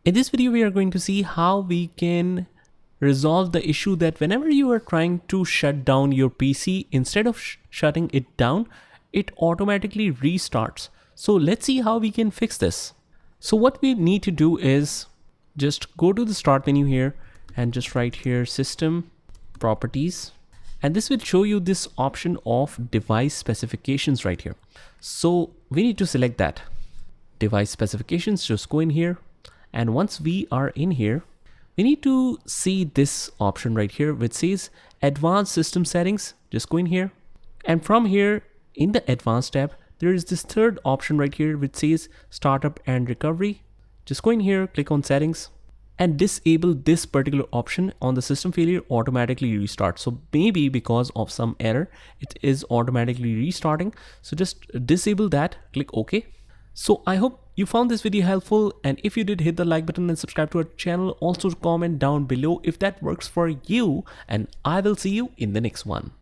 In this video, we are going to see how we can resolve the issue that whenever you are trying to shut down your PC, instead of shutting it down, it automatically restarts. So let's see how we can fix this. So what we need to do is just go to the start menu here and just write here system properties. And this will show you this option of device specifications right here. So we need to select that device specifications, just go in here. And once we are in here, we need to see this option right here, which says advanced system settings. Just go in here. And from here in the advanced tab, there is this third option right here, which says startup and recovery. Just go in here, click on settings and disable this particular option on the system failure automatically restart. So maybe because of some error, it is automatically restarting. So just disable that, click OK. So I hope you found this video helpful, and if you did, hit the like button and subscribe to our channel. Also comment down below if that works for you, and I will see you in the next one.